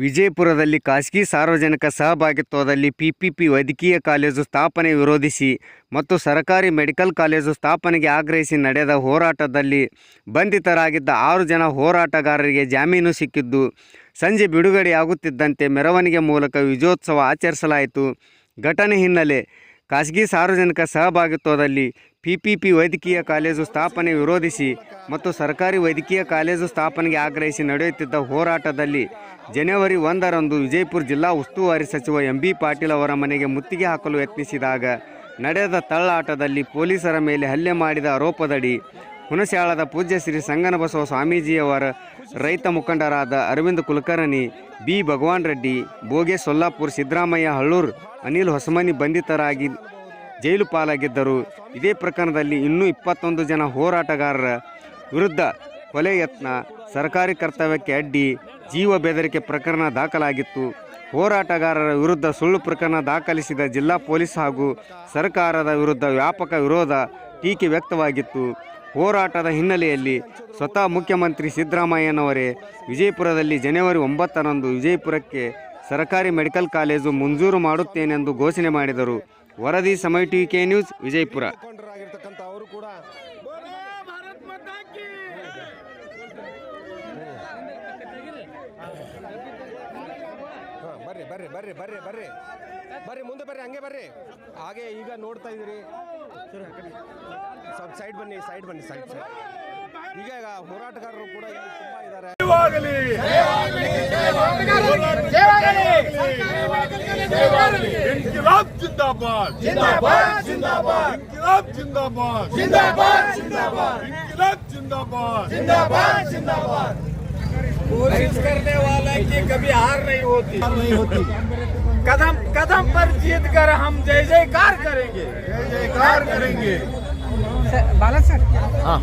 ವಿಜಯಪುರದಲ್ಲಿ ಖಾಸಗಿ ಸಾರ್ವಜನಿಕ ಸಹಭಾಗಿತ್ವದಲ್ಲಿ ಪಿಪಿಪಿ ವೈದ್ಯಕೀಯ ಕಾಲೇಜು ಸ್ಥಾಪನೆ ವಿರೋಧಿಸಿ ಮತ್ತು ಸರ್ಕಾರಿ ಮೆಡಿಕಲ್ ಕಾಲೇಜು ಸ್ಥಾಪನೆಗೆ ಆಗ್ರಹಿಸಿ ನಡೆದ ಹೋರಾಟದಲ್ಲಿ ಬಂಧಿತರಾಗಿದ್ದ 6 ಜನ ಹೋರಾಟಗಾರರಿಗೆ ಜಾಮೀನು ಸಿಕ್ಕಿದ್ದು, ಸಂಜೆ ಬಿಡುಗಡೆಯಾಗುತ್ತಿದ್ದಂತೆ ಮೆರವಣಿಗೆ ಮೂಲಕ ವಿಜಯೋತ್ಸವ ಆಚರಿಸಲಾಯಿತು. ಘಟನೆ ಹಿನ್ನೆಲೆ ಖಾಸಗಿ ಸಾರ್ವಜನಿಕ ಸಹಭಾಗಿತ್ವದಲ್ಲಿ ಪಿಪಿಪಿ ವೈದ್ಯಕೀಯ ಕಾಲೇಜು ಸ್ಥಾಪನೆ ವಿರೋಧಿಸಿ ಮತ್ತು ಸರ್ಕಾರಿ ವೈದ್ಯಕೀಯ ಕಾಲೇಜು ಸ್ಥಾಪನೆಗೆ ಆಗ್ರಹಿಸಿ ನಡೆಯುತ್ತಿದ್ದ ಹೋರಾಟದಲ್ಲಿ ಜನವರಿ 1ರಂದು ವಿಜಯಪುರ ಜಿಲ್ಲಾ ಉಸ್ತುವಾರಿ ಸಚಿವ MB ಪಾಟೀಲ್ ಅವರ ಮನೆಗೆ ಮುತ್ತಿಗೆ ಹಾಕಲು ಯತ್ನಿಸಿದಾಗ ನಡೆದ ತಳ್ಳಾಟದಲ್ಲಿ ಪೊಲೀಸರ ಮೇಲೆ ಹಲ್ಲೆ ಮಾಡಿದ ಆರೋಪದಡಿ ಹುಣಸ್ಯಾಳದ ಪೂಜ್ಯ ಶ್ರೀ ಸಂಗನಬಸವ ಸ್ವಾಮೀಜಿಯವರ ರೈತ ಮುಖಂಡರಾದ ಅರವಿಂದ ಕುಲಕರ್ಣಿ, ಬಿ ಭಗವಾನ್ ರೆಡ್ಡಿ, ಬೋಗೆ ಸೊಲ್ಲಾಪುರ್, ಸಿದ್ದರಾಮಯ್ಯ ಹಳ್ಳೂರ್, ಅನಿಲ್ ಹೊಸಮನಿ ಬಂಧಿತರಾಗಿ ಜೈಲು ಪಾಲಾಗಿದ್ದರು. ಇದೇ ಪ್ರಕರಣದಲ್ಲಿ ಇನ್ನೂ 21 ಜನ ಹೋರಾಟಗಾರರ ವಿರುದ್ಧ ಕೊಲೆ ಯತ್ನ, ಸರ್ಕಾರಿ ಕರ್ತವ್ಯಕ್ಕೆ ಅಡ್ಡಿ, ಜೀವ ಬೆದರಿಕೆ ಪ್ರಕರಣ ದಾಖಲಾಗಿತ್ತು. ಹೋರಾಟಗಾರರ ವಿರುದ್ಧ ಸುಳ್ಳು ಪ್ರಕರಣ ದಾಖಲಿಸಿದ ಜಿಲ್ಲಾ ಪೊಲೀಸ್ ಹಾಗೂ ಸರ್ಕಾರದ ವಿರುದ್ಧ ವ್ಯಾಪಕ ವಿರೋಧ, ಟೀಕೆ ವ್ಯಕ್ತವಾಗಿತ್ತು. ಹೋರಾಟದ ಹಿನ್ನೆಲೆಯಲ್ಲಿ ಸ್ವತಃ ಮುಖ್ಯಮಂತ್ರಿ ಸಿದ್ದರಾಮಯ್ಯನವರೇ ವಿಜಯಪುರದಲ್ಲಿ ಜನವರಿ 9ರಂದು ವಿಜಯಪುರಕ್ಕೆ ಸರ್ಕಾರಿ ಮೆಡಿಕಲ್ ಕಾಲೇಜು ಮಂಜೂರು ಮಾಡುತ್ತೇನೆಂದು ಘೋಷಣೆ ಮಾಡಿದರು. ವರದಿ ಸಮಯ TK ನ್ಯೂಸ್, ವಿಜಯಪುರ. ಬರ್ರಿ ಬರ್ರಿ ಬರ್ರಿ ಬರ್ರಿ ಬರ್ರಿ ಬರ್ರಿ ಮುಂದೆ ಬರ್ರಿ, ಹಂಗೆ ಬರ್ರಿ. ಹಾಗೆ ಈಗ ನೋಡ್ತಾ ಇದ್ದೀರಿ, ಸ್ವಲ್ಪ ಸೈಡ್ ಬನ್ನಿ, ಸೈಡ್ ಬನ್ನಿ, ಸೈಡ್ ಈಗ ಹೋರಾಟಗಾರರು ಕೂಡ ಇಲ್ಲಿ ತುಂಬಾ ಇದ್ದಾರೆ. ಇನ್ಕಿಲಾಬ್ ಜಿಂದಾಬಾದ್, ಜಿಂದಾಬಾದ್ ಜಿಂದಾಬಾದ್, ಇನ್ಕಿಲಾಬ್ ಜಿಂದಾಬಾದ್, ಜಿಂದಾಬಾದ್ ಜಿಂದಾಬಾದ್, ಇನ್ಕಿಲಾಬ್ ಜಿಂದಾಬಾದ್, ಜಿಂದಾಬಾದ್ ಜಿंदाबाद। कोशिश करने वाला की कभी हार नहीं होती, कदम कदम पर जीत कर हम जय जयकार करेंगे, जय जयकार करेंगे। बाला सर, हाँ